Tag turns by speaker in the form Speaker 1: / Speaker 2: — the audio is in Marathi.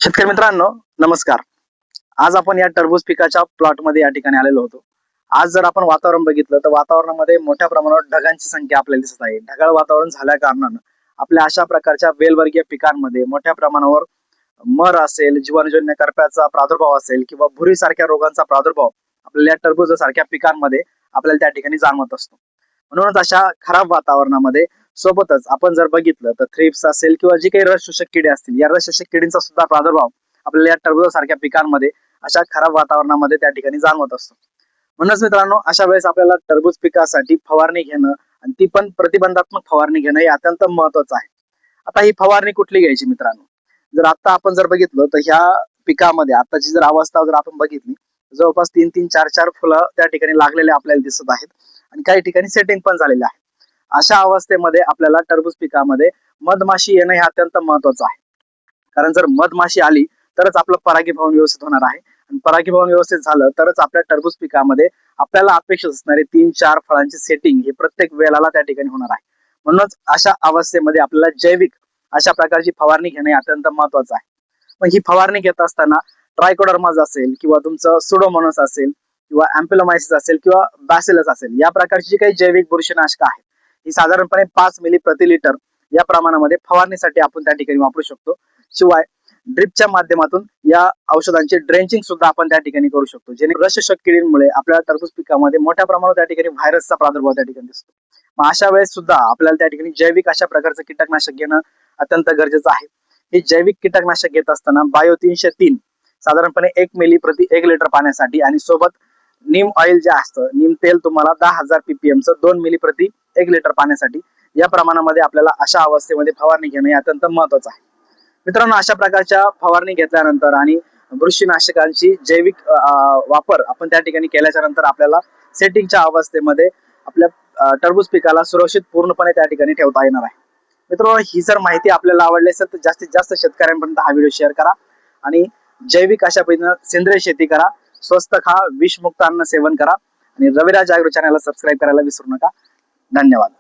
Speaker 1: शेतकरी मित्रांनो, नमस्कार. आज आपण या टरबूज पिकाच्या प्लॉट मध्ये या ठिकाणी आलेलो होतो. आज जर आपण वातावरण बघितलं तर वातावरणामध्ये मोठ्या प्रमाणावर ढगांची संख्या आपल्याला दिसत आहे. ढगाळ वातावरण झाल्या कारणानं आपल्या अशा प्रकारच्या वेलवर्गीय पिकांमध्ये मोठ्या प्रमाणावर मर असेल, जीवाणूजन्य करप्याचा प्रादुर्भाव असेल किंवा भुरी सारख्या रोगांचा प्रादुर्भाव आपल्याला या टरबूज सारख्या पिकांमध्ये आपल्याला त्या ठिकाणी जाणवत असतो. म्हणूनच अशा खराब वातावरणामध्ये सोबतच आपण जर बघितलं तर थ्रिप्स असेल किंवा जी काही रस शोषक किडे असतील, या रस शोषक किडींचा सुद्धा प्रादुर्भाव आपल्याला या टरबूज सारख्या पिकांमध्ये अशा खराब वातावरणामध्ये त्या ठिकाणी जाणवत असतो. म्हणूनच मित्रांनो, अशा वेळेस आपल्याला टरबूज पिकासाठी फवारणी घेणं आणि ती पण प्रतिबंधात्मक फवारणी घेणं हे अत्यंत महत्वाचं आहे. आता ही फवारणी कुठली घ्यायची मित्रांनो? जर आता आपण जर बघितलं तर ह्या पिकामध्ये आताची जर अवस्था जर आपण बघितली, जवळपास 3-3, 4-4 फुलं त्या ठिकाणी लागलेले आपल्याला दिसत आहेत आणि काही ठिकाणी सेटिंग पण झालेले आहे. अशा अवस्थेमध्ये आपल्याला टरबूज पिकामध्ये मधमाशी येणं हे अत्यंत महत्वाचं आहे. कारण जर मधमाशी आली तरच आपलं परागीभवन व्यवस्थित होणार आहे आणि परागीभवन व्यवस्थित झालं तरच आपल्या टरबूज पिकामध्ये आपल्याला अपेक्षित असणारे 3-4 फळांची सेटिंग हे प्रत्येक वेळेला त्या ठिकाणी होणार आहे. म्हणूनच अशा अवस्थेमध्ये आपल्याला जैविक अशा प्रकारची फवारणी घेणे अत्यंत महत्वाचं आहे. मग ही फवारणी घेत असताना ट्रायकोडर्माज असेल किंवा तुमचं सुडोमोनास असेल किंवा अँपिलोमायसिस असेल किंवा बॅसिलस असेल, या प्रकारची जी काही जैविक बुरशीनाशक आहेत ही साधारणपणे 5 मिली प्रति लिटर या प्रमाणामध्ये फवारणीसाठी आपण त्या ठिकाणी वापरू शकतो. शिवाय ड्रिपच्या माध्यमातून या औषधांची ड्रेंचिंग सुद्धा आपण त्या ठिकाणी करू शकतो, जेणे रस शोषक किडींमुळे आपल्या टरबूज पिकामध्ये मोठ्या प्रमाणावर त्या ठिकाणी व्हायरसचा प्रादुर्भाव त्या ठिकाणी दिसतो. मग अशा वेळेस सुद्धा आपल्याला त्या ठिकाणी जैविक अशा प्रकारचं कीटकनाशक घेणं अत्यंत गरजेचं आहे. हे जैविक कीटकनाशक घेत असताना बायो 303 साधारणपणे 1 मिली प्रति 1 लिटर पाण्यासाठी आणि सोबत नीम ऑइल जे असतं, नीम तेल तुम्हाला 10,000 ppm 2 मिली प्रति 1 लिटर पाण्यासाठी या प्रमाणामध्ये आपल्याला अशा अवस्थेमध्ये फवारणी घेणं हे अत्यंत महत्वाचं आहे. मित्रांनो, अशा प्रकारच्या फवारणी घेतल्यानंतर आणि बुरशीनाशकांची जैविक वापर आपण त्या ठिकाणी केल्याच्या नंतर आपल्याला सेटिंगच्या अवस्थेमध्ये आपल्या टरबूज पिकाला सुरक्षित पूर्णपणे त्या ठिकाणी ठेवता येणार आहे. मित्रांनो, ही जर माहिती आपल्याला आवडली असेल तर जास्तीत जास्त शेतकऱ्यांपर्यंत हा व्हिडिओ शेअर करा आणि जैविक अशा पद्धतीने सेंद्रिय शेती करा, स्वस्त खा, विषमुक्त अन्न सेवन करा आणि रविराज ॲग्रो चॅनलला सबस्क्राईब करायला विसरू नका. धन्यवाद.